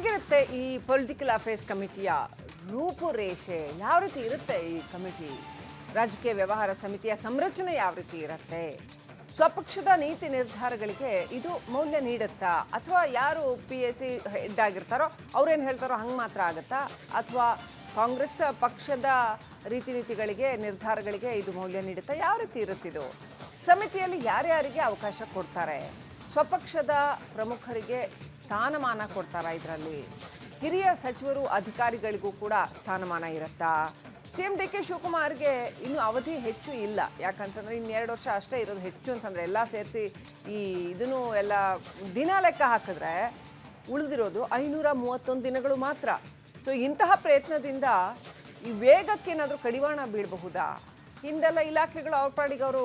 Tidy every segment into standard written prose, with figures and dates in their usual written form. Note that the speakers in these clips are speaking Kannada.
ಹೇಗಿರುತ್ತೆ ಈ ಪೊಲಿಟಿಕಲ್ ಅಫೇರ್ಸ್ ಕಮಿಟಿಯ ರೂಪುರೇಷೆ? ಯಾವ ರೀತಿ ಇರುತ್ತೆ ಈ ಕಮಿಟಿ? ರಾಜಕೀಯ ವ್ಯವಹಾರ ಸಮಿತಿಯ ಸಂರಚನೆ ಯಾವ ರೀತಿ ಇರುತ್ತೆ? ಸ್ವಪಕ್ಷದ ನೀತಿ ನಿರ್ಧಾರಗಳಿಗೆ ಇದು ಮೌಲ್ಯ ನೀಡುತ್ತಾ, ಅಥವಾ ಯಾರು PAC ಹೆಡ್ ಆಗಿರ್ತಾರೋ ಅವ್ರೇನು ಹೇಳ್ತಾರೋ ಹಂಗೆ ಮಾತ್ರ ಆಗುತ್ತಾ, ಅಥವಾ ಕಾಂಗ್ರೆಸ್ ಪಕ್ಷದ ರೀತಿ ನೀತಿಗಳಿಗೆ ನಿರ್ಧಾರಗಳಿಗೆ ಇದು ಮೌಲ್ಯ ನೀಡುತ್ತಾ? ಯಾವ ರೀತಿ ಇರುತ್ತಿದು? ಸಮಿತಿಯಲ್ಲಿ ಯಾರ್ಯಾರಿಗೆ ಅವಕಾಶ ಕೊಡ್ತಾರೆ? ಸ್ವಪಕ್ಷದ ಪ್ರಮುಖರಿಗೆ ಸ್ಥಾನಮಾನ ಕೊಡ್ತಾರಾ? ಇದರಲ್ಲಿ ಹಿರಿಯ ಸಚಿವರು ಅಧಿಕಾರಿಗಳಿಗೂ ಕೂಡ ಸ್ಥಾನಮಾನ ಇರುತ್ತಾ? CM DK ಶಿವಕುಮಾರ್ಗೆ ಇನ್ನು ಅವಧಿ ಹೆಚ್ಚು ಇಲ್ಲ, ಯಾಕಂತಂದ್ರೆ ಇನ್ನು 2 ವರ್ಷ ಅಷ್ಟೇ ಇರೋದು. ಹೆಚ್ಚು ಅಂತಂದ್ರೆ ಎಲ್ಲ ಸೇರಿಸಿ ಈ ಇದನ್ನು ಎಲ್ಲ ದಿನ ಲೆಕ್ಕ ಹಾಕಿದ್ರೆ ಉಳಿದಿರೋದು 531 ದಿನಗಳು ಮಾತ್ರ. ಸೊ ಇಂತಹ ಪ್ರಯತ್ನದಿಂದ ಈ ವೇಗಕ್ಕೇನಾದರೂ ಕಡಿವಾಣ ಬೀಳಬಹುದಾ? ಹಿಂದೆಲ್ಲ ಇಲಾಖೆಗಳು ಅವ್ರ ಪಾಡಿಗೆ ಅವರು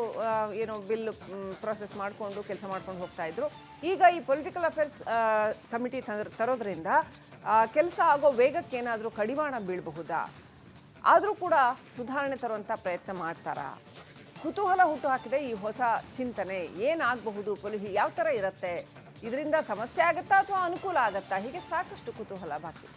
ಏನೋ ಬಿಲ್ ಪ್ರೊಸೆಸ್ ಮಾಡಿಕೊಂಡು ಕೆಲಸ ಮಾಡ್ಕೊಂಡು ಹೋಗ್ತಾ ಇದ್ರು. ಈಗ ಈ ಪೊಲಿಟಿಕಲ್ ಅಫೇರ್ಸ್ ಕಮಿಟಿ ತರೋದ್ರಿಂದ ಕೆಲಸ ಆಗೋ ವೇಗಕ್ಕೇನಾದರೂ ಕಡಿವಾಣ ಬೀಳಬಹುದಾ? ಆದರೂ ಕೂಡ ಸುಧಾರಣೆ ತರುವಂಥ ಪ್ರಯತ್ನ ಮಾಡ್ತಾರಾ? ಕುತೂಹಲ ಹುಟ್ಟು ಹಾಕಿದೆ ಈ ಹೊಸ ಚಿಂತನೆ. ಏನಾಗಬಹುದು? ಯಾವ ಥರ ಇರುತ್ತೆ? ಇದರಿಂದ ಸಮಸ್ಯೆ ಆಗುತ್ತಾ ಅಥವಾ ಅನುಕೂಲ ಆಗುತ್ತಾ? ಹೀಗೆ ಸಾಕಷ್ಟು ಕುತೂಹಲ ಬಾಕಿ.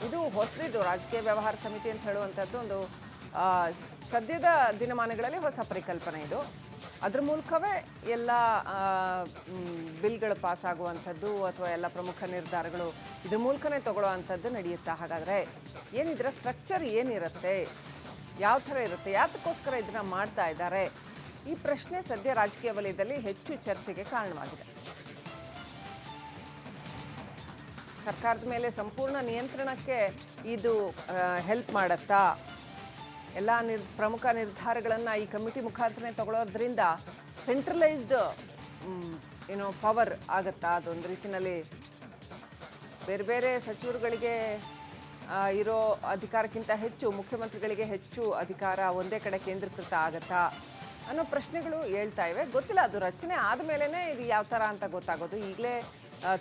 ಇದು ಹೊಸದಿದು ರಾಜಕೀಯ ವ್ಯವಹಾರ ಸಮಿತಿ ಅಂತ ಹೇಳುವಂಥದ್ದು ಒಂದು ಸದ್ಯದ ದಿನಮಾನಗಳಲ್ಲಿ ಹೊಸ ಪರಿಕಲ್ಪನೆ ಇದು. ಅದ್ರ ಮೂಲಕವೇ ಎಲ್ಲ ಬಿಲ್ಗಳು ಪಾಸ್ ಆಗುವಂಥದ್ದು ಅಥವಾ ಎಲ್ಲ ಪ್ರಮುಖ ನಿರ್ಧಾರಗಳು ಇದ್ರ ಮೂಲಕನೇ ತಗೊಳ್ಳೋ ನಡೆಯುತ್ತಾ? ಹಾಗಾದರೆ ಏನಿದ್ರ ಸ್ಟ್ರಕ್ಚರ್ ಏನಿರುತ್ತೆ? ಯಾವ ಥರ ಇರುತ್ತೆ? ಯಾತಕ್ಕೋಸ್ಕರ ಇದನ್ನು ಮಾಡ್ತಾ ಇದ್ದಾರೆ? ಈ ಪ್ರಶ್ನೆ ಸದ್ಯ ರಾಜಕೀಯ ವಲಯದಲ್ಲಿ ಹೆಚ್ಚು ಚರ್ಚೆಗೆ ಕಾರಣವಾಗಿದೆ. ಸರ್ಕಾರದ ಮೇಲೆ ಸಂಪೂರ್ಣ ನಿಯಂತ್ರಣಕ್ಕೆ ಇದು ಹೆಲ್ಪ್ ಮಾಡುತ್ತಾ? ಎಲ್ಲ ಪ್ರಮುಖ ನಿರ್ಧಾರಗಳನ್ನು ಈ ಕಮಿಟಿ ಮುಖಾಂತರನೇ ತಗೊಳ್ಳೋದ್ರಿಂದ ಸೆಂಟ್ರಲೈಸ್ಡ್ ಪವರ್ ಆಗುತ್ತಾ? ಅದೊಂದು ರೀತಿಯಲ್ಲಿ ಬೇರೆ ಬೇರೆ ಸಚಿವರುಗಳಿಗೆ ಇರೋ ಅಧಿಕಾರಕ್ಕಿಂತ ಹೆಚ್ಚು ಮುಖ್ಯಮಂತ್ರಿಗಳಿಗೆ ಹೆಚ್ಚು ಅಧಿಕಾರ ಒಂದೇ ಕಡೆ ಕೇಂದ್ರೀಕೃತ ಆಗುತ್ತಾ ಅನ್ನೋ ಪ್ರಶ್ನೆಗಳು ಹೇಳ್ತಾ ಇವೆ. ಗೊತ್ತಿಲ್ಲ, ಅದು ರಚನೆ ಆದಮೇಲೆ ಇದು ಯಾವ ಥರ ಅಂತ ಗೊತ್ತಾಗೋದು. ಈಗಲೇ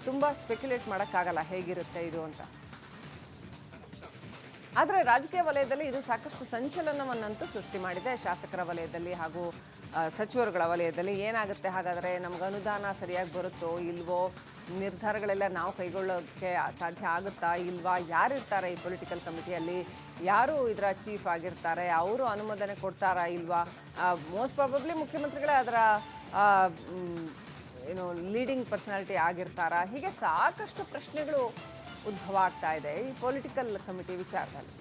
ತುಂಬ ಸ್ಪೆಕ್ಯುಲೇಟ್ ಮಾಡೋಕ್ಕಾಗಲ್ಲ ಹೇಗಿರುತ್ತೆ ಇದು ಅಂತ. ಆದರೆ ರಾಜಕೀಯ ವಲಯದಲ್ಲಿ ಇದು ಸಾಕಷ್ಟು ಸಂಚಲನವನ್ನಂತೂ ಸೃಷ್ಟಿ ಮಾಡಿದೆ. ಶಾಸಕರ ವಲಯದಲ್ಲಿ ಹಾಗೂ ಸಚಿವರುಗಳ ವಲಯದಲ್ಲಿ ಏನಾಗುತ್ತೆ? ಹಾಗಾದರೆ ನಮ್ಗೆ ಅನುದಾನ ಸರಿಯಾಗಿ ಬರುತ್ತೋ ಇಲ್ವೋ? ನಿರ್ಧಾರಗಳೆಲ್ಲ ನಾವು ಕೈಗೊಳ್ಳೋಕ್ಕೆ ಸಾಧ್ಯ ಆಗುತ್ತಾ ಇಲ್ವಾ? ಯಾರಿರ್ತಾರೆ ಈ ಪೊಲಿಟಿಕಲ್ ಕಮಿಟಿಯಲ್ಲಿ? ಯಾರು ಇದರ ಚೀಫ್ ಆಗಿರ್ತಾರೆ? ಅವರು ಅನುಮೋದನೆ ಕೊಡ್ತಾರಾ ಇಲ್ವಾ? ಮೋಸ್ಟ್ ಪ್ರಾಬಬ್ಲಿ ಮುಖ್ಯಮಂತ್ರಿಗಳೇ ಅದರ ಲೀಡಿಂಗ್ ಪರ್ಸನಾಲಿಟಿ ಆಗಿರ್ತಾರಾ? ಹೀಗೆ ಸಾಕಷ್ಟು ಪ್ರಶ್ನೆಗಳು ಉದ್ಭವ ಆಗ್ತಾ ಇದೆ ಈ ಪೊಲಿಟಿಕಲ್ ಕಮಿಟಿ ವಿಚಾರದಲ್ಲಿ.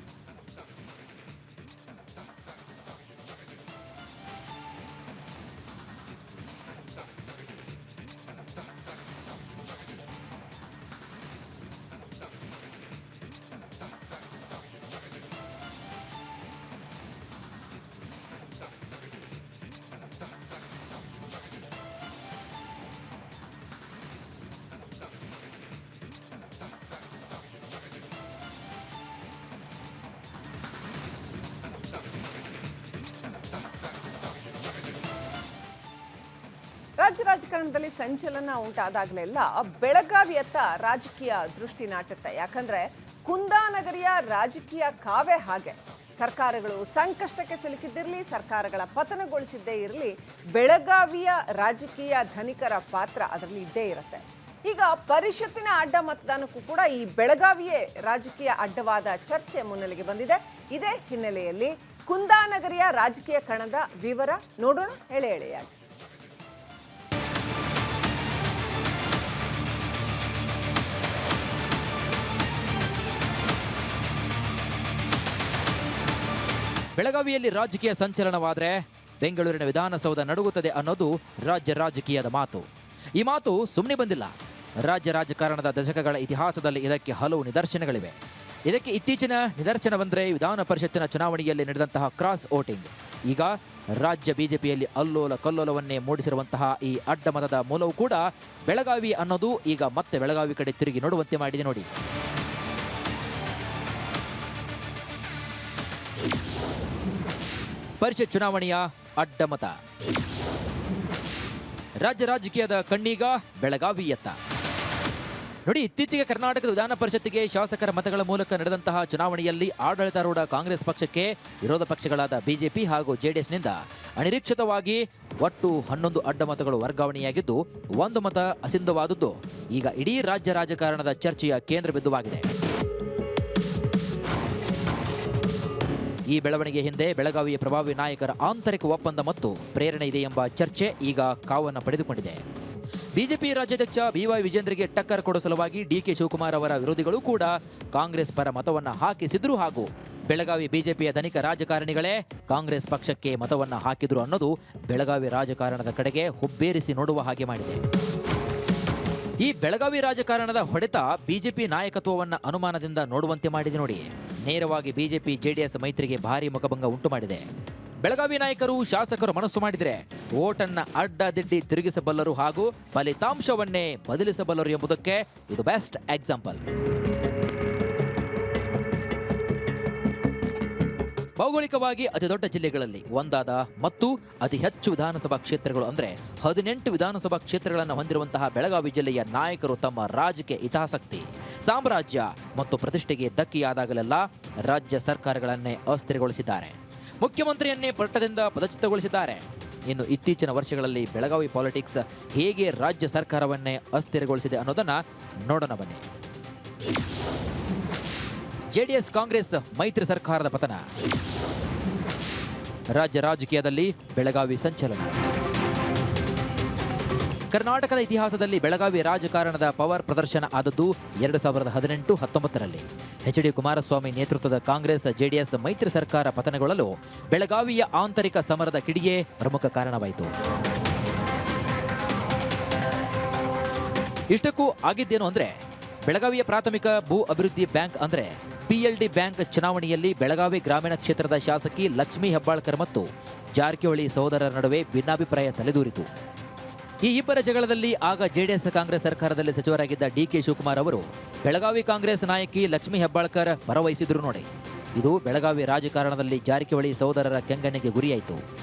ರಾಜ್ಯ ರಾಜಕಾರಣದಲ್ಲಿ ಸಂಚಲನ ಉಂಟಾದಾಗಲೆಲ್ಲ ಬೆಳಗಾವಿಯತ್ತ ರಾಜಕೀಯ ದೃಷ್ಟಿ ನಾಟುತ್ತೆ. ಯಾಕಂದ್ರೆ ಕುಂದಾನಗರಿಯ ರಾಜಕೀಯ ಕಾವೇ ಹಾಗೆ. ಸರ್ಕಾರಗಳು ಸಂಕಷ್ಟಕ್ಕೆ ಸಿಲುಕಿದ್ದಿರಲಿ, ಸರ್ಕಾರಗಳ ಪತನಗೊಳಿಸಿದ್ದೇ ಇರಲಿ, ಬೆಳಗಾವಿಯ ರಾಜಕೀಯ ಧನಿಕರ ಪಾತ್ರ ಅದರಲ್ಲಿ ಇದ್ದೇ ಇರುತ್ತೆ. ಈಗ ಪರಿಷತ್ತಿನ ಅಡ್ಡ ಮತದಾನಕ್ಕೂ ಕೂಡ ಈ ಬೆಳಗಾವಿಯೇ ರಾಜಕೀಯ ಅಡ್ಡವಾದ ಚರ್ಚೆ ಮುನ್ನೆಲೆಗೆ ಬಂದಿದೆ. ಇದೇ ಹಿನ್ನೆಲೆಯಲ್ಲಿ ಕುಂದಾನಗರಿಯ ರಾಜಕೀಯ ಕಣದ ವಿವರ ನೋಡೋಣ ಎಳೆ ಎಳೆಯಾಗಿ. ಬೆಳಗಾವಿಯಲ್ಲಿ ರಾಜಕೀಯ ಸಂಚಲನವಾದರೆ ಬೆಂಗಳೂರಿನ ವಿಧಾನಸೌಧ ನಡುಗುತ್ತದೆ ಅನ್ನೋದು ರಾಜ್ಯ ರಾಜಕೀಯದ ಮಾತು. ಈ ಮಾತು ಸುಮ್ಮನೆ ಬಂದಿಲ್ಲ. ರಾಜ್ಯ ರಾಜಕಾರಣದ ದಶಕಗಳ ಇತಿಹಾಸದಲ್ಲಿ ಇದಕ್ಕೆ ಹಲವು ನಿದರ್ಶನಗಳಿವೆ. ಇದಕ್ಕೆ ಇತ್ತೀಚಿನ ನಿದರ್ಶನವೆಂದರೆ ವಿಧಾನ ಪರಿಷತ್ತಿನ ಚುನಾವಣೆಯಲ್ಲಿ ನಡೆದಂತಹ ಕ್ರಾಸ್ ವೋಟಿಂಗ್. ಈಗ ರಾಜ್ಯ ಬಿಜೆಪಿಯಲ್ಲಿ ಅಲ್ಲೋಲ ಕಲ್ಲೋಲವನ್ನೇ ಮೂಡಿಸಿರುವಂತಹ ಈ ಅಡ್ಡ ಮತದ ಮೂಲವೂ ಕೂಡ ಬೆಳಗಾವಿ ಅನ್ನೋದು ಈಗ ಮತ್ತೆ ಬೆಳಗಾವಿ ಕಡೆ ತಿರುಗಿ ನೋಡುವಂತೆ ಮಾಡಿದೆ ನೋಡಿ. ಪರಿಷತ್ ಚುನಾವಣೆಯ ಅಡ್ಡಮತ. ರಾಜ್ಯ ರಾಜಕೀಯದ ಕಣ್ಣೀಗ ಬೆಳಗಾವಿಯತ್ತ. ನೋಡಿ, ಇತ್ತೀಚೆಗೆ ಕರ್ನಾಟಕದ ವಿಧಾನ ಪರಿಷತ್ತಿಗೆ ಶಾಸಕರ ಮತಗಳ ಮೂಲಕ ನಡೆದಂತಹ ಚುನಾವಣೆಯಲ್ಲಿ ಆಡಳಿತಾರೂಢ ಕಾಂಗ್ರೆಸ್ ಪಕ್ಷಕ್ಕೆ ವಿರೋಧ ಪಕ್ಷಗಳಾದ ಬಿಜೆಪಿ ಹಾಗೂ ಜೆಡಿಎಸ್ನಿಂದ ಅನಿರೀಕ್ಷಿತವಾಗಿ ಒಟ್ಟು 11 ಅಡ್ಡ ಮತಗಳು ವರ್ಗಾವಣೆಯಾಗಿದ್ದು, ಒಂದು ಮತ ಅಸಿಂಧವಾದದ್ದು ಈಗ ಇಡೀ ರಾಜ್ಯ ರಾಜಕಾರಣದ ಚರ್ಚೆಯ ಕೇಂದ್ರ ಬಿಂದುವಾಗಿದೆ. ಈ ಬೆಳವಣಿಗೆ ಹಿಂದೆ ಬೆಳಗಾವಿಯ ಪ್ರಭಾವಿ ನಾಯಕರ ಆಂತರಿಕ ಒಪ್ಪಂದ ಮತ್ತು ಪ್ರೇರಣೆ ಇದೆ ಎಂಬ ಚರ್ಚೆ ಈಗ ಕಾವನ್ನು ಪಡೆದುಕೊಂಡಿದೆ. ಬಿಜೆಪಿ ರಾಜ್ಯಾಧ್ಯಕ್ಷ ಬಿವೈ ವಿಜೇಂದ್ರಿಗೆ ಟಕ್ಕರ್ ಕೊಡುವ ಸಲುವಾಗಿ ಡಿಕೆ ಶಿವಕುಮಾರ್ ಅವರ ವಿರೋಧಿಗಳು ಕೂಡ ಕಾಂಗ್ರೆಸ್ ಪರ ಮತವನ್ನ ಹಾಕಿಸಿದ್ರು ಹಾಗೂ ಬೆಳಗಾವಿ ಬಿಜೆಪಿಯ ಧನಿಕ ರಾಜಕಾರಣಿಗಳೇ ಕಾಂಗ್ರೆಸ್ ಪಕ್ಷಕ್ಕೆ ಮತವನ್ನ ಹಾಕಿದ್ರು ಅನ್ನೋದು ಬೆಳಗಾವಿ ರಾಜಕಾರಣದ ಕಡೆಗೆ ಹುಬ್ಬೇರಿಸಿ ನೋಡುವ ಹಾಗೆ ಮಾಡಿದೆ. ಈ ಬೆಳಗಾವಿ ರಾಜಕಾರಣದ ಹೊಡೆತ ಬಿಜೆಪಿ ನಾಯಕತ್ವವನ್ನು ಅನುಮಾನದಿಂದ ನೋಡುವಂತೆ ಮಾಡಿದೆ. ನೋಡಿ, ನೇರವಾಗಿ ಬಿಜೆಪಿ ಜೆಡಿಎಸ್ ಮೈತ್ರಿಗೆ ಭಾರಿ ಮುಖಭಂಗ ಉಂಟು ಮಾಡಿದೆ. ಬೆಳಗಾವಿ ನಾಯಕರು ಶಾಸಕರು ಮನಸ್ಸು ಮಾಡಿದರೆ ಓಟನ್ನ ಅಡ್ಡದಿಡ್ಡಿ ತಿರುಗಿಸಬಲ್ಲರು ಹಾಗೂ ಫಲಿತಾಂಶವನ್ನೇ ಬದಲಿಸಬಲ್ಲರು ಎಂಬುದಕ್ಕೆ ಇದು ಬೆಸ್ಟ್ ಎಕ್ಸಾಂಪಲ್. ಭೌಗೋಳಿಕವಾಗಿ ಅತಿ ದೊಡ್ಡ ಜಿಲ್ಲೆಗಳಲ್ಲಿ ಒಂದಾದ ಮತ್ತು ಅತಿ ಹೆಚ್ಚು ವಿಧಾನಸಭಾ ಕ್ಷೇತ್ರಗಳು ಅಂದರೆ 18 ವಿಧಾನಸಭಾ ಕ್ಷೇತ್ರಗಳನ್ನು ಹೊಂದಿರುವಂತಹ ಬೆಳಗಾವಿ ಜಿಲ್ಲೆಯ ನಾಯಕರು ತಮ್ಮ ರಾಜಕೀಯ ಹಿತಾಸಕ್ತಿ, ಸಾಮ್ರಾಜ್ಯ ಮತ್ತು ಪ್ರತಿಷ್ಠೆಗೆ ಧಕ್ಕೆಯಾದಾಗಲೆಲ್ಲ ರಾಜ್ಯ ಸರ್ಕಾರಗಳನ್ನೇ ಅಸ್ಥಿರಗೊಳಿಸಿದ್ದಾರೆ. ಮುಖ್ಯಮಂತ್ರಿಯನ್ನೇ ಪಟ್ಟದಿಂದ ಪದಚ್ಯುತಗೊಳಿಸಿದ್ದಾರೆ. ಇನ್ನು ಇತ್ತೀಚಿನ ವರ್ಷಗಳಲ್ಲಿ ಬೆಳಗಾವಿ ಪಾಲಿಟಿಕ್ಸ್ ಹೇಗೆ ರಾಜ್ಯ ಸರ್ಕಾರವನ್ನೇ ಅಸ್ಥಿರಗೊಳಿಸಿದೆ ಅನ್ನೋದನ್ನ ನೋಡೋಣ ಬನ್ನಿ. ಜೆಡಿಎಸ್ ಕಾಂಗ್ರೆಸ್ ಮೈತ್ರಿ ಸರ್ಕಾರದ ಪತನ. ರಾಜ್ಯ ರಾಜಕೀಯದಲ್ಲಿ ಬೆಳಗಾವಿ ಸಂಚಲನ. ಕರ್ನಾಟಕದ ಇತಿಹಾಸದಲ್ಲಿ ಬೆಳಗಾವಿ ರಾಜಕಾರಣದ ಪವರ್ ಪ್ರದರ್ಶನ ಆದದ್ದು 2018-19ರಲ್ಲಿ. ಎಚ್.ಡಿ. ಕುಮಾರಸ್ವಾಮಿ ನೇತೃತ್ವದ ಕಾಂಗ್ರೆಸ್ ಜೆಡಿಎಸ್ ಮೈತ್ರಿ ಸರ್ಕಾರ ಪತನಗೊಳ್ಳಲು ಬೆಳಗಾವಿಯ ಆಂತರಿಕ ಸಮರದ ಕಿಡಿಯೇ ಪ್ರಮುಖ ಕಾರಣವಾಯಿತು. ಇಷ್ಟಕ್ಕೂ ಆಗಿದ್ದೇನು ಅಂದ್ರೆ, ಬೆಳಗಾವಿಯ ಪ್ರಾಥಮಿಕ ಭೂ ಅಭಿವೃದ್ಧಿ ಬ್ಯಾಂಕ್ ಅಂದ್ರೆ PLD ಬ್ಯಾಂಕ್ ಚುನಾವಣೆಯಲ್ಲಿ ಬೆಳಗಾವಿ ಗ್ರಾಮೀಣ ಕ್ಷೇತ್ರದ ಶಾಸಕಿ ಲಕ್ಷ್ಮೀ ಹೆಬ್ಬಾಳ್ಕರ್ ಮತ್ತು ಜಾರಕಿಹೊಳಿ ಸಹೋದರರ ನಡುವೆ ಭಿನ್ನಾಭಿಪ್ರಾಯ ತಲೆದೂರಿತು. ಈ ಇಬ್ಬರ ಜಗಳದಲ್ಲಿ ಆಗ ಜೆಡಿಎಸ್ ಕಾಂಗ್ರೆಸ್ ಸರ್ಕಾರದಲ್ಲಿ ಸಚಿವರಾಗಿದ್ದ ಡಿಕೆ ಶಿವಕುಮಾರ್ ಅವರು ಬೆಳಗಾವಿ ಕಾಂಗ್ರೆಸ್ ನಾಯಕಿ ಲಕ್ಷ್ಮೀ ಹೆಬ್ಬಾಳ್ಕರ್ ಪರವಹಿಸಿದ್ರು. ನೋಡಿ, ಇದು ಬೆಳಗಾವಿ ರಾಜಕಾರಣದಲ್ಲಿ ಜಾರಕಿಹೊಳಿ ಸಹೋದರರ ಕೆಂಗಣ್ಣಿಗೆ ಗುರಿಯಾಯಿತು.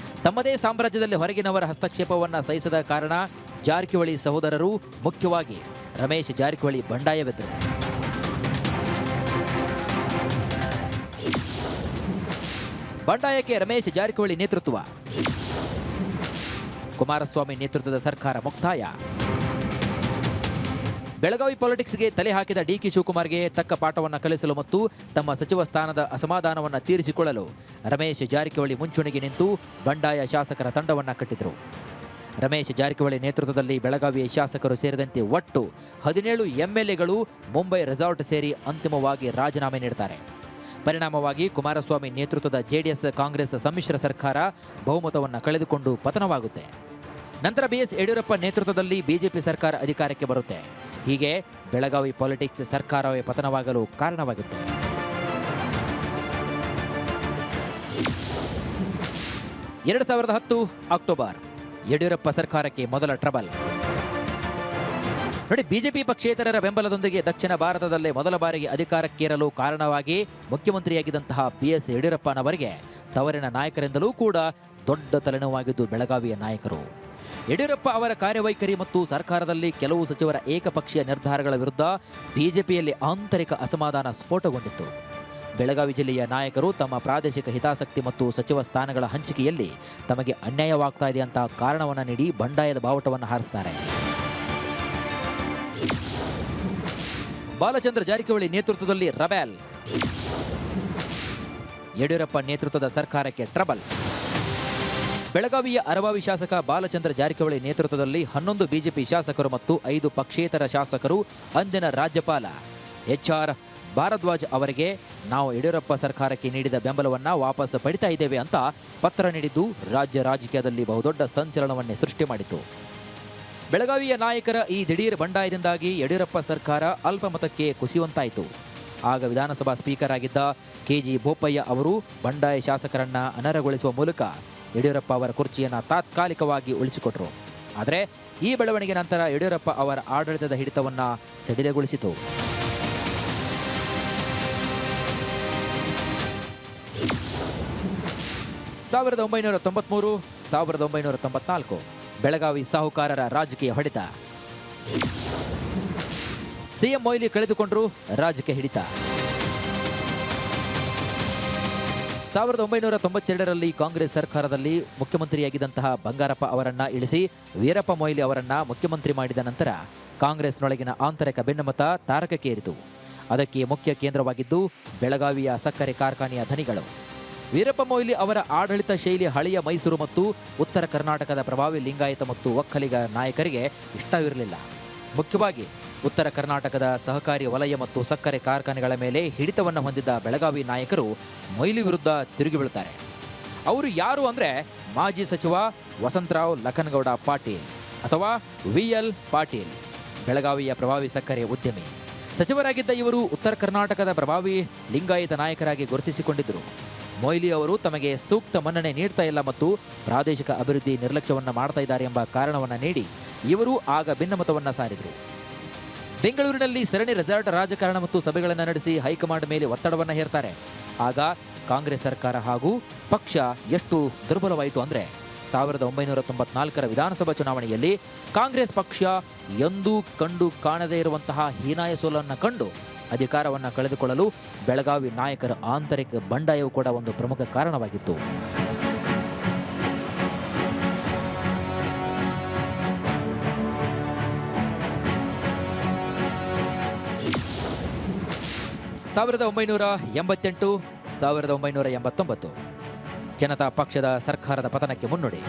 ತಮ್ಮದೇ ಸಾಮ್ರಾಜ್ಯದಲ್ಲಿ ಹೊರಗಿನವರ ಹಸ್ತಕ್ಷೇಪವನ್ನು ಸಹಿಸದ ಕಾರಣ ಜಾರಕಿಹೊಳಿ ಸಹೋದರರು, ಮುಖ್ಯವಾಗಿ ರಮೇಶ್ ಜಾರಕಿಹೊಳಿ ಬಂಡಾಯವೆದ್ದರು. ಬಂಡಾಯಕ್ಕೆ ರಮೇಶ್ ಜಾರಕಿಹೊಳಿ ನೇತೃತ್ವ, ಕುಮಾರಸ್ವಾಮಿ ನೇತೃತ್ವದ ಸರ್ಕಾರ ಮುಕ್ತಾಯ. ಬೆಳಗಾವಿ ಪಾಲಿಟಿಕ್ಸ್ಗೆ ತಲೆ ಹಾಕಿದ ಡಿಕೆ ಶಿವಕುಮಾರ್ಗೆ ತಕ್ಕ ಪಾಠವನ್ನು ಕಲಿಸಲು ಮತ್ತು ತಮ್ಮ ಸಚಿವ ಸ್ಥಾನದ ಅಸಮಾಧಾನವನ್ನು ತೀರಿಸಿಕೊಳ್ಳಲು ರಮೇಶ್ ಜಾರಕಿಹೊಳಿ ಮುಂಚೂಣಿಗೆ ನಿಂತು ಬಂಡಾಯ ಶಾಸಕರ ತಂಡವನ್ನು ಕಟ್ಟಿದರು. ರಮೇಶ್ ಜಾರಕಿಹೊಳಿ ನೇತೃತ್ವದಲ್ಲಿ ಬೆಳಗಾವಿಯ ಶಾಸಕರು ಸೇರಿದಂತೆ ಒಟ್ಟು 17 MLAಗಳು ಮುಂಬೈ ರೆಸಾರ್ಟ್ ಸೇರಿ ಅಂತಿಮವಾಗಿ ರಾಜೀನಾಮೆ ನೀಡುತ್ತಾರೆ. ಪರಿಣಾಮವಾಗಿ ಕುಮಾರಸ್ವಾಮಿ ನೇತೃತ್ವದ ಜೆಡಿಎಸ್ ಕಾಂಗ್ರೆಸ್ ಸಮ್ಮಿಶ್ರ ಸರ್ಕಾರ ಬಹುಮತವನ್ನು ಕಳೆದುಕೊಂಡು ಪತನವಾಗುತ್ತೆ. ನಂತರ BS ಯಡಿಯೂರಪ್ಪ ನೇತೃತ್ವದಲ್ಲಿ ಬಿಜೆಪಿ ಸರ್ಕಾರ ಅಧಿಕಾರಕ್ಕೆ ಬರುತ್ತೆ. ಹೀಗೆ ಬೆಳಗಾವಿ ಪಾಲಿಟಿಕ್ಸ್ ಸರ್ಕಾರವೇ ಪತನವಾಗಲು ಕಾರಣವಾಗುತ್ತೆ. 2010 ಅಕ್ಟೋಬರ್, ಯಡಿಯೂರಪ್ಪ ಸರ್ಕಾರಕ್ಕೆ ಮೊದಲ ಟ್ರಬಲ್. ನೋಡಿ, ಬಿಜೆಪಿ ಪಕ್ಷೇತರರ ಬೆಂಬಲದೊಂದಿಗೆ ದಕ್ಷಿಣ ಭಾರತದಲ್ಲೇ ಮೊದಲ ಬಾರಿಗೆ ಅಧಿಕಾರಕ್ಕೇರಲು ಕಾರಣವಾಗಿ ಮುಖ್ಯಮಂತ್ರಿಯಾಗಿದ್ದಂತಹ BS ಯಡಿಯೂರಪ್ಪನವರಿಗೆ ತವರಿನ ನಾಯಕರಿಂದಲೂ ಕೂಡ ದೊಡ್ಡ ತಲೆನೋವಾಗಿದ್ದು ಬೆಳಗಾವಿಯ ನಾಯಕರು. ಯಡಿಯೂರಪ್ಪ ಅವರ ಕಾರ್ಯವೈಖರಿ ಮತ್ತು ಸರ್ಕಾರದಲ್ಲಿ ಕೆಲವು ಸಚಿವರ ಏಕಪಕ್ಷೀಯ ನಿರ್ಧಾರಗಳ ವಿರುದ್ಧ ಬಿಜೆಪಿಯಲ್ಲಿ ಆಂತರಿಕ ಅಸಮಾಧಾನ ಸ್ಫೋಟಗೊಂಡಿತ್ತು. ಬೆಳಗಾವಿ ಜಿಲ್ಲೆಯ ನಾಯಕರು ತಮ್ಮ ಪ್ರಾದೇಶಿಕ ಹಿತಾಸಕ್ತಿ ಮತ್ತು ಸಚಿವ ಸ್ಥಾನಗಳ ಹಂಚಿಕೆಯಲ್ಲಿ ತಮಗೆ ಅನ್ಯಾಯವಾಗ್ತಾ ಇದೆ ಅಂತ ಕಾರಣವನ್ನು ನೀಡಿ ಬಂಡಾಯದ ಬಾವುಟವನ್ನು ಹಾರಿಸ್ತಾರೆ. ಬಾಲಚಂದ್ರ ಜಾರಕಿಹೊಳಿ ನೇತೃತ್ವದಲ್ಲಿ ರಬೆಲ್, ಯಡಿಯೂರಪ್ಪ ನೇತೃತ್ವದ ಸರ್ಕಾರಕ್ಕೆ ಟ್ರಬಲ್. ಬೆಳಗಾವಿಯ ಅರಭಾವಿ ಶಾಸಕ ಬಾಲಚಂದ್ರ ಜಾರಕಿಹೊಳಿ ನೇತೃತ್ವದಲ್ಲಿ 11 ಬಿಜೆಪಿ ಶಾಸಕರು ಮತ್ತು 5 ಪಕ್ಷೇತರ ಶಾಸಕರು ಅಂದಿನ ರಾಜ್ಯಪಾಲ HR ಭಾರದ್ವಾಜ್ ಅವರಿಗೆ ನಾವು ಯಡಿಯೂರಪ್ಪ ಸರ್ಕಾರಕ್ಕೆ ನೀಡಿದ ಬೆಂಬಲವನ್ನು ವಾಪಸ್ ಪಡಿತಾ ಇದ್ದೇವೆ ಅಂತ ಪತ್ರ ನೀಡಿದ್ದು ರಾಜ್ಯ ರಾಜಕೀಯದಲ್ಲಿ ಬಹುದೊಡ್ಡ ಸಂಚಲನವನ್ನೇ ಸೃಷ್ಟಿ ಮಾಡಿತು. ಬೆಳಗಾವಿಯ ನಾಯಕರ ಈ ದಿಢೀರ್ ಬಂಡಾಯದಿಂದಾಗಿ ಯಡಿಯೂರಪ್ಪ ಸರ್ಕಾರ ಅಲ್ಪಮತಕ್ಕೆ ಕುಸಿಯುವಂತಾಯಿತು. ಆಗ ವಿಧಾನಸಭಾ ಸ್ಪೀಕರ್ ಆಗಿದ್ದ KG ಬೋಪಯ್ಯ ಅವರು ಬಂಡಾಯ ಶಾಸಕರನ್ನ ಅನರ್ಹಗೊಳಿಸುವ ಮೂಲಕ ಯಡಿಯೂರಪ್ಪ ಅವರ ಕುರ್ಚಿಯನ್ನು ತಾತ್ಕಾಲಿಕವಾಗಿ ಉಳಿಸಿಕೊಟ್ರು. ಆದರೆ ಈ ಬೆಳವಣಿಗೆ ನಂತರ ಯಡಿಯೂರಪ್ಪ ಅವರ ಆಡಳಿತದ ಹಿಡಿತವನ್ನು ಸಡಿಲಗೊಳಿಸಿತು. ಸಾವಿರದ 1993, 1994 ಬೆಳಗಾವಿ ಸಾಹುಕಾರರ ರಾಜಕೀಯ ಹೊಡೆತ. ಸಿಎಂ ಮೊಯ್ಲಿ ಕಳೆದುಕೊಂಡ್ರು ರಾಜಕೀಯ ಹಿಡಿತ. 1992ರಲ್ಲಿ ಕಾಂಗ್ರೆಸ್ ಸರ್ಕಾರದಲ್ಲಿ ಮುಖ್ಯಮಂತ್ರಿಯಾಗಿದ್ದಂತಹ ಬಂಗಾರಪ್ಪ ಅವರನ್ನ ಇಳಿಸಿ ವೀರಪ್ಪ ಮೊಯ್ಲಿ ಅವರನ್ನ ಮುಖ್ಯಮಂತ್ರಿ ಮಾಡಿದ ನಂತರ ಕಾಂಗ್ರೆಸ್ನೊಳಗಿನ ಆಂತರಿಕ ಭಿನ್ನಮತ ತಾರಕಕ್ಕೇರಿತು. ಅದಕ್ಕೆ ಮುಖ್ಯ ಕೇಂದ್ರವಾಗಿದ್ದು ಬೆಳಗಾವಿಯ ಸಕ್ಕರೆ ಕಾರ್ಖಾನೆಯ ಧನಿಗಳು. ವೀರಪ್ಪ ಮೊಯ್ಲಿ ಅವರ ಆಡಳಿತ ಶೈಲಿ ಹಳೆಯ ಮೈಸೂರು ಮತ್ತು ಉತ್ತರ ಕರ್ನಾಟಕದ ಪ್ರಭಾವಿ ಲಿಂಗಾಯತ ಮತ್ತು ಒಕ್ಕಲಿಗ ನಾಯಕರಿಗೆ ಇಷ್ಟವಿರಲಿಲ್ಲ. ಮುಖ್ಯವಾಗಿ ಉತ್ತರ ಕರ್ನಾಟಕದ ಸಹಕಾರಿ ವಲಯ ಮತ್ತು ಸಕ್ಕರೆ ಕಾರ್ಖಾನೆಗಳ ಮೇಲೆ ಹಿಡಿತವನ್ನು ಹೊಂದಿದ್ದ ಬೆಳಗಾವಿ ನಾಯಕರು ಮೊಯ್ಲಿ ವಿರುದ್ಧ ತಿರುಗಿ ಬೀಳುತ್ತಾರೆ. ಅವರು ಯಾರು ಅಂದರೆ ಮಾಜಿ ಸಚಿವ ವಸಂತರಾವ್ ಲಖನಗೌಡ ಪಾಟೀಲ್ ಅಥವಾ VL ಪಾಟೀಲ್, ಬೆಳಗಾವಿಯ ಪ್ರಭಾವಿ ಸಕ್ಕರೆ ಉದ್ಯಮಿ. ಸಚಿವರಾಗಿದ್ದ ಇವರು ಉತ್ತರ ಕರ್ನಾಟಕದ ಪ್ರಭಾವಿ ಲಿಂಗಾಯತ ನಾಯಕರಾಗಿ ಗುರುತಿಸಿಕೊಂಡಿದ್ದರು. ಮೊಯ್ಲಿ ಅವರು ತಮಗೆ ಸೂಕ್ತ ಮನ್ನಣೆ ನೀಡ್ತಾ ಇಲ್ಲ ಮತ್ತು ಪ್ರಾದೇಶಿಕ ಅಭಿವೃದ್ಧಿ ನಿರ್ಲಕ್ಷ್ಯವನ್ನು ಮಾಡ್ತಾ ಇದ್ದಾರೆ ಎಂಬ ಕಾರಣವನ್ನು ನೀಡಿ ಇವರು ಆಗ ಭಿನ್ನಮತವನ್ನು ಸಾರಿದರು. ಬೆಂಗಳೂರಿನಲ್ಲಿ ಸರಣಿ ರೆಸಾರ್ಟ್ ರಾಜಕಾರಣ ಮತ್ತು ಸಭೆಗಳನ್ನು ನಡೆಸಿ ಹೈಕಮಾಂಡ್ ಮೇಲೆ ಒತ್ತಡವನ್ನು ಹೇರ್ತಾರೆ. ಆಗ ಕಾಂಗ್ರೆಸ್ ಸರ್ಕಾರ ಹಾಗೂ ಪಕ್ಷ ಎಷ್ಟು ದುರ್ಬಲವಾಯಿತು ಅಂದರೆ 1994ರ ವಿಧಾನಸಭಾ ಚುನಾವಣೆಯಲ್ಲಿ ಕಾಂಗ್ರೆಸ್ ಪಕ್ಷ ಎಂದೂ ಕಂಡು ಕಾಣದೇ ಇರುವಂತಹ ಹೀನಾಯ ಸೋಲನ್ನು ಕಂಡು ಅಧಿಕಾರವನ್ನು ಕಳೆದುಕೊಳ್ಳಲು ಬೆಳಗಾವಿ ನಾಯಕರ ಆಂತರಿಕ ಬಂಡಾಯವು ಕೂಡ ಒಂದು ಪ್ರಮುಖ ಕಾರಣವಾಗಿತ್ತು. ಸಾವಿರದ 1988, 1989 ಜನತಾ ಪಕ್ಷದ ಸರ್ಕಾರದ ಪತನಕ್ಕೆ ಮುನ್ನುಡಿ.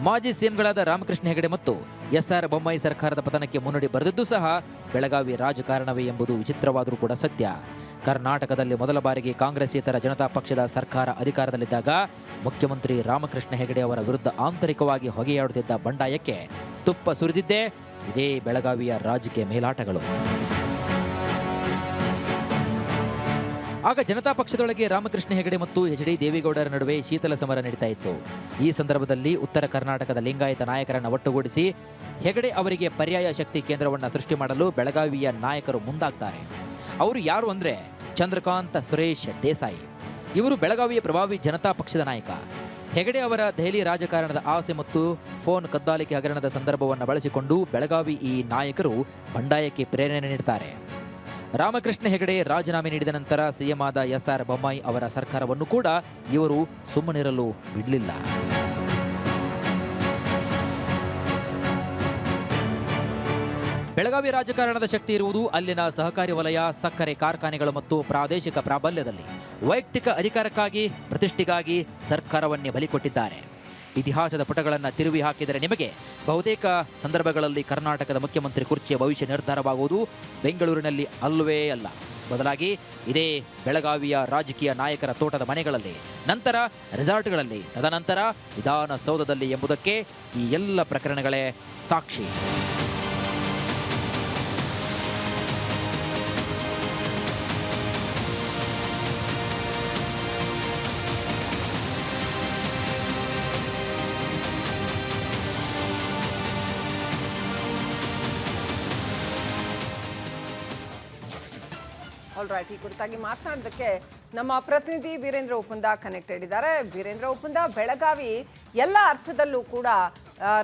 ಮಾಜಿ ಸಿಎಂಗಳಾದ ರಾಮಕೃಷ್ಣ ಹೆಗಡೆ ಮತ್ತು SR ಬೊಮ್ಮಾಯಿ ಸರ್ಕಾರದ ಪತನಕ್ಕೆ ಮುನ್ನುಡಿ ಬರೆದಿದ್ದು ಸಹ ಬೆಳಗಾವಿ ರಾಜಕಾರಣವೇ ಎಂಬುದು ವಿಚಿತ್ರವಾದರೂ ಕೂಡ ಸತ್ಯ. ಕರ್ನಾಟಕದಲ್ಲಿ ಮೊದಲ ಬಾರಿಗೆ ಕಾಂಗ್ರೆಸ್ಸೇತರ ಜನತಾ ಪಕ್ಷದ ಸರ್ಕಾರ ಅಧಿಕಾರದಲ್ಲಿದ್ದಾಗ ಮುಖ್ಯಮಂತ್ರಿ ರಾಮಕೃಷ್ಣ ಹೆಗಡೆ ಅವರ ವಿರುದ್ಧ ಆಂತರಿಕವಾಗಿ ಹೊಗೆಯಾಡುತ್ತಿದ್ದ ಬಂಡಾಯಕ್ಕೆ ತುಪ್ಪ ಸುರಿದಿದ್ದೇ ಇದೇ ಬೆಳಗಾವಿಯ ರಾಜಕೀಯ ಮೇಲಾಟಗಳು. ಆಗ ಜನತಾ ಪಕ್ಷದೊಳಗೆ ರಾಮಕೃಷ್ಣ ಹೆಗಡೆ ಮತ್ತು HD ದೇವೇಗೌಡರ ನಡುವೆ ಶೀತಲ ಸಮರ ನಡೀತಾ ಇತ್ತು. ಈ ಸಂದರ್ಭದಲ್ಲಿ ಉತ್ತರ ಕರ್ನಾಟಕದ ಲಿಂಗಾಯತ ನಾಯಕರನ್ನು ಒಟ್ಟುಗೂಡಿಸಿ ಹೆಗಡೆ ಅವರಿಗೆ ಪರ್ಯಾಯ ಶಕ್ತಿ ಕೇಂದ್ರವನ್ನು ಸೃಷ್ಟಿ ಮಾಡಲು ಬೆಳಗಾವಿಯ ನಾಯಕರು ಮುಂದಾಗ್ತಾರೆ. ಅವರು ಯಾರು ಅಂದರೆ ಚಂದ್ರಕಾಂತ್ ಸುರೇಶ್ ದೇಸಾಯಿ. ಇವರು ಬೆಳಗಾವಿಯ ಪ್ರಭಾವಿ ಜನತಾ ಪಕ್ಷದ ನಾಯಕ. ಹೆಗಡೆ ಅವರ ದೆಹಲಿ ರಾಜಕಾರಣದ ಆಸೆ ಮತ್ತು ಫೋನ್ ಕದ್ದಾಲಿಕೆ ಹಗರಣದ ಸಂದರ್ಭವನ್ನು ಬಳಸಿಕೊಂಡು ಬೆಳಗಾವಿ ಈ ನಾಯಕರು ಬಂಡಾಯಕ್ಕೆ ಪ್ರೇರಣೆ ನೀಡುತ್ತಾರೆ. ರಾಮಕೃಷ್ಣ ಹೆಗಡೆ ರಾಜೀನಾಮೆ ನೀಡಿದ ನಂತರ ಸಿಎಂ ಆದ SR ಬೊಮ್ಮಾಯಿ ಅವರ ಸರ್ಕಾರವನ್ನು ಕೂಡ ಇವರು ಸುಮ್ಮನಿರಲು ಬಿಡಲಿಲ್ಲ. ಬೆಳಗಾವಿ ರಾಜಕಾರಣದ ಶಕ್ತಿ ಇರುವುದು ಅಲ್ಲಿನ ಸಹಕಾರಿ ವಲಯ, ಸಕ್ಕರೆ ಕಾರ್ಖಾನೆಗಳು ಮತ್ತು ಪ್ರಾದೇಶಿಕ ಪ್ರಾಬಲ್ಯದಲ್ಲಿ. ವೈಯಕ್ತಿಕ ಅಧಿಕಾರಕ್ಕಾಗಿ, ಪ್ರತಿಷ್ಠೆಗಾಗಿ ಸರ್ಕಾರವನ್ನೇ ಬಲಿ ಕೊಟ್ಟಿದ್ದಾರೆ. ಇತಿಹಾಸದ ಪುಟಗಳನ್ನು ತಿರುವಿ ಹಾಕಿದರೆ ನಿಮಗೆ ಬಹುತೇಕ ಸಂದರ್ಭಗಳಲ್ಲಿ ಕರ್ನಾಟಕದ ಮುಖ್ಯಮಂತ್ರಿ ಕುರ್ಚಿಯ ಭವಿಷ್ಯ ನಿರ್ಧಾರವಾಗುವುದು ಬೆಂಗಳೂರಿನಲ್ಲಿ ಅಲ್ಲವೇ ಅಲ್ಲ, ಬದಲಾಗಿ ಇದೇ ಬೆಳಗಾವಿಯ ರಾಜಕೀಯ ನಾಯಕರ ತೋಟದ ಮನೆಗಳಲ್ಲಿ, ನಂತರ ರೆಸಾರ್ಟ್ಗಳಲ್ಲಿ, ತದನಂತರ ವಿಧಾನಸೌಧದಲ್ಲಿ ಎಂಬುದಕ್ಕೆ ಈ ಎಲ್ಲ ಪ್ರಕರಣಗಳೇ ಸಾಕ್ಷಿ. ಆಲ್ ರೈಟ್, ಈ ಕುರಿತಾಗಿ ಮಾತನಾಡೋದಕ್ಕೆ ನಮ್ಮ ಪ್ರತಿನಿಧಿ ವೀರೇಂದ್ರ ಉಪುಂದ ಕನೆಕ್ಟೆಡ್ ಇದ್ದಾರೆ. ವೀರೇಂದ್ರ ಉಪುಂದ, ಬೆಳಗಾವಿ ಎಲ್ಲ ಅರ್ಥದಲ್ಲೂ ಕೂಡ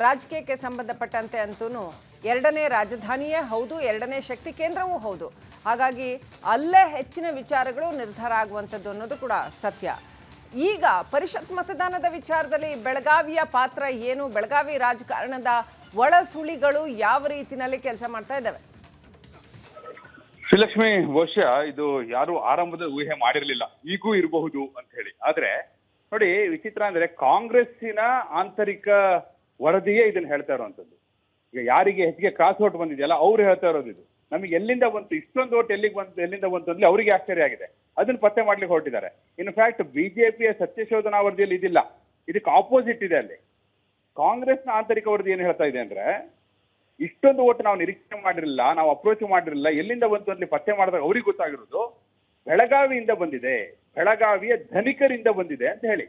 ರಾಜಕೀಯಕ್ಕೆ ಸಂಬಂಧಪಟ್ಟಂತೆ ಅಂತೂ ಎರಡನೇ ರಾಜಧಾನಿಯೇ ಹೌದು, ಎರಡನೇ ಶಕ್ತಿ ಕೇಂದ್ರವೂ ಹೌದು. ಹಾಗಾಗಿ ಅಲ್ಲೇ ಹೆಚ್ಚಿನ ವಿಚಾರಗಳು ನಿರ್ಧಾರ ಆಗುವಂಥದ್ದು ಅನ್ನೋದು ಕೂಡ ಸತ್ಯ. ಈಗ ಪರಿಷತ್ ಮತದಾನದ ವಿಚಾರದಲ್ಲಿ ಬೆಳಗಾವಿಯ ಪಾತ್ರ ಏನು? ಬೆಳಗಾವಿ ರಾಜಕಾರಣದ ಒಳ ಸುಳಿಗಳು ಯಾವ ರೀತಿಯಲ್ಲಿ ಕೆಲಸ ಮಾಡ್ತಾ ಇದ್ದಾವೆ? ಶ್ರೀಲಕ್ಷ್ಮಿ, ಬಹುಶಃ ಇದು ಯಾರು ಆರಂಭದ ಊಹೆ ಮಾಡಿರ್ಲಿಲ್ಲ, ಈಗೂ ಇರಬಹುದು ಅಂತ ಹೇಳಿ. ಆದ್ರೆ ನೋಡಿ, ವಿಚಿತ್ರ ಅಂದ್ರೆ ಕಾಂಗ್ರೆಸ್ಸಿನ ಆಂತರಿಕ ವರದಿಯೇ ಇದನ್ನ ಹೇಳ್ತಾ ಇರುವಂತದ್ದು. ಈಗ ಯಾರಿಗೆ ಹೆಚ್ಚಿಗೆ ಕ್ರಾಸ್ ಓಟ್ ಬಂದಿದೆಯಲ್ಲ ಅವ್ರು ಹೇಳ್ತಾ ಇರೋದು ಇದು. ನಮಗೆ ಎಲ್ಲಿಂದ ಬಂತು, ಇಷ್ಟೊಂದು ಓಟ್ ಎಲ್ಲಿಂದ ಬಂತು ಅಂದ್ರೆ ಅವರಿಗೆ ಆಶ್ಚರ್ಯ ಆಗಿದೆ. ಅದನ್ನ ಪತ್ತೆ ಮಾಡ್ಲಿಕ್ಕೆ ಹೊರಟಿದ್ದಾರೆ. ಇನ್ಫ್ಯಾಕ್ಟ್ ಬಿಜೆಪಿಯ ಸತ್ಯಶೋಧನಾ ವರದಿಯಲ್ಲಿ ಇದಿಲ್ಲ, ಇದಕ್ಕೆ ಆಪೋಸಿಟ್ ಇದೆ. ಅಲ್ಲಿ ಕಾಂಗ್ರೆಸ್ನ ಆಂತರಿಕ ವರದಿ ಏನ್ ಹೇಳ್ತಾ ಇದೆ ಅಂದ್ರೆ, ಇಷ್ಟೊಂದು ಓಟ್ ನಾವು ನಿರೀಕ್ಷೆ ಮಾಡಿರಲಿಲ್ಲ, ನಾವು ಅಪ್ರೋಚ್ ಮಾಡಿರಲಿಲ್ಲ, ಎಲ್ಲಿಂದ ಬಂತು ಅಂತ ಪತ್ತೆ ಮಾಡಿದಾಗ ಅವ್ರಿಗೆ ಗೊತ್ತಾಗಿರೋದು ಬೆಳಗಾವಿಯಿಂದ ಬಂದಿದೆ, ಬೆಳಗಾವಿಯ ಧನಿಕರಿಂದ ಬಂದಿದೆ ಅಂತ ಹೇಳಿ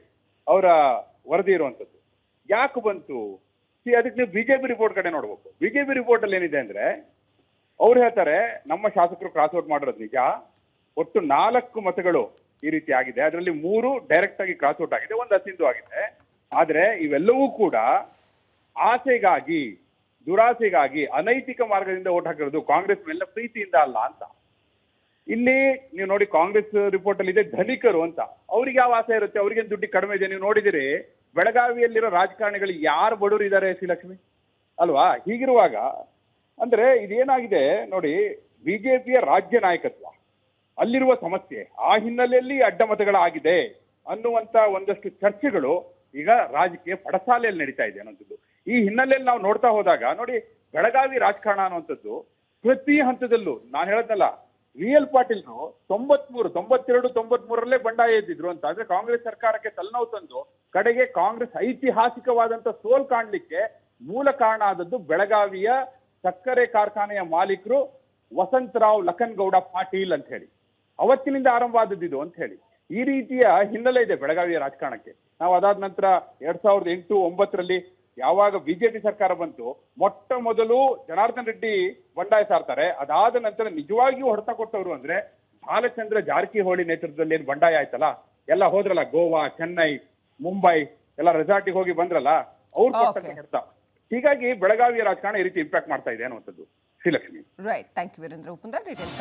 ಅವರ ವರದಿ ಇರುವಂತದ್ದು. ಯಾಕೆ ಬಂತು? ಅದಕ್ಕೆ ನೀವು ಬಿಜೆಪಿ ರಿಪೋರ್ಟ್ ಕಡೆ ನೋಡ್ಬೇಕು. ಬಿಜೆಪಿ ರಿಪೋರ್ಟ್ ಅಲ್ಲಿ ಏನಿದೆ ಅಂದ್ರೆ, ಅವ್ರು ಹೇಳ್ತಾರೆ ನಮ್ಮ ಶಾಸಕರು ಕ್ರಾಸ್ ಔಟ್ ಮಾಡಿರೋದು ನಿಜ, ಒಟ್ಟು 4 ಮತಗಳು ಈ ರೀತಿ ಆಗಿದೆ, ಅದರಲ್ಲಿ 3 ಡೈರೆಕ್ಟ್ ಆಗಿ ಕ್ರಾಸ್ ಔಟ್ ಆಗಿದೆ, 1 ಅಸಿಂಧು ಆಗಿದೆ. ಆದ್ರೆ ಇವೆಲ್ಲವೂ ಕೂಡ ಆಸೆಗಾಗಿ, ದುರಾಸೆಗಾಗಿ, ಅನೈತಿಕ ಮಾರ್ಗದಿಂದ ಓಟ್ ಹಾಕಿರೋದು ಕಾಂಗ್ರೆಸ್ ಮೇಲೆ ಪ್ರೀತಿಯಿಂದ ಅಲ್ಲ ಅಂತ. ಇಲ್ಲಿ ನೀವು ನೋಡಿ ಕಾಂಗ್ರೆಸ್ ರಿಪೋರ್ಟ್ ಅಲ್ಲಿ ಇದೆ ಧನಿಕರು ಅಂತ. ಅವ್ರಿಗೆ ಯಾವ ಆಸೆ ಇರುತ್ತೆ? ಅವ್ರಿಗೆ ದುಡ್ಡು ಕಡಿಮೆ ಇದೆ. ನೀವು ನೋಡಿದಿರಿ ಬೆಳಗಾವಿಯಲ್ಲಿರೋ ರಾಜಕಾರಣಿಗಳು ಯಾರು ಬಡವರು ಇದ್ದಾರೆ ಶ್ರೀಲಕ್ಷ್ಮಿ ಅಲ್ವಾ? ಹೀಗಿರುವಾಗ ಅಂದ್ರೆ ಇದೇನಾಗಿದೆ ನೋಡಿ, ಬಿಜೆಪಿಯ ರಾಜ್ಯ ನಾಯಕತ್ವ ಅಲ್ಲಿರುವ ಸಮಸ್ಯೆ, ಆ ಹಿನ್ನೆಲೆಯಲ್ಲಿ ಅಡ್ಡಮತಗಳಾಗಿದೆ ಅನ್ನುವಂತ ಒಂದಷ್ಟು ಚರ್ಚೆಗಳು ಈಗ ರಾಜಕೀಯ ಪಡಸಾಲೆಯಲ್ಲಿ ನಡೀತಾ ಇದೆ ಅನ್ನೋಂಥದ್ದು. ಈ ಹಿನ್ನೆಲೆಯಲ್ಲಿ ನಾವು ನೋಡ್ತಾ ಹೋದಾಗ ನೋಡಿ, ಬೆಳಗಾವಿ ರಾಜಕಾರಣ ಅನ್ನುವಂಥದ್ದು ಪ್ರತಿ ಹಂತದಲ್ಲೂ ನಾನು ಹೇಳದ್ನಲ್ಲ, ರಿಯಲ್ ಪಾಟೀಲ್ರು 92, 92, 93ರಲ್ಲೇ ಬಂಡಾಯ ಎದ್ದಿದ್ರು ಅಂತ. ಆದ್ರೆ ಕಾಂಗ್ರೆಸ್ ಸರ್ಕಾರಕ್ಕೆ ತಲೆನೋವು ತಂದು ಕಡೆಗೆ ಕಾಂಗ್ರೆಸ್ ಐತಿಹಾಸಿಕವಾದಂತ ಸೋಲ್ ಕಾಣ್ಲಿಕ್ಕೆ ಮೂಲ ಕಾರಣ ಆದದ್ದು ಬೆಳಗಾವಿಯ ಸಕ್ಕರೆ ಕಾರ್ಖಾನೆಯ ಮಾಲೀಕರು ವಸಂತರಾವ್ ಲಖನ್ಗೌಡ ಪಾಟೀಲ್ ಅಂತ ಹೇಳಿ. ಅವತ್ತಿನಿಂದ ಆರಂಭ ಆದದ್ದು ಅಂತ ಹೇಳಿ. ಈ ರೀತಿಯ ಹಿನ್ನೆಲೆ ಇದೆ ಬೆಳಗಾವಿಯ ರಾಜಕಾರಣಕ್ಕೆ. ನಾವು ಅದಾದ ನಂತರ 2008, 2009ರಲ್ಲಿ ಯಾವಾಗ ಬಿಜೆಪಿ ಸರ್ಕಾರ ಬಂತು, ಮೊಟ್ಟ ಮೊದಲು ಜನಾರ್ದನ್ ರೆಡ್ಡಿ ಬಂಡಾಯ ಸಾರ್ತಾರೆ. ಅದಾದ ನಂತರ ನಿಜವಾಗಿಯೂ ಹೊಡೆತ ಕೊಟ್ಟವರು ಅಂದ್ರೆ ಬಾಲಚಂದ್ರ ಜಾರಕಿಹೊಳಿ ನೇತೃತ್ವದಲ್ಲಿ ಏನ್ ಬಂಡಾಯ ಆಯ್ತಲ್ಲ, ಎಲ್ಲ ಹೋದ್ರಲ್ಲ, ಗೋವಾ, ಚೆನ್ನೈ, ಮುಂಬೈ ಎಲ್ಲ ರೆಸಾರ್ಟಿಗೆ ಹೋಗಿ ಬಂದ್ರಲ್ಲ, ಅವ್ರು ಕೊಟ್ಟಂತ ಹೊಡೆತ. ಹೀಗಾಗಿ ಬೆಳಗಾವಿಯ ರಾಜಕಾರಣ ಈ ರೀತಿ ಇಂಪ್ಯಾಕ್ಟ್ ಮಾಡ್ತಾ ಇದೆ ಅನ್ನುವಂಥದ್ದು Srilakshmi. Right, thank you Veerendra Uppunda details.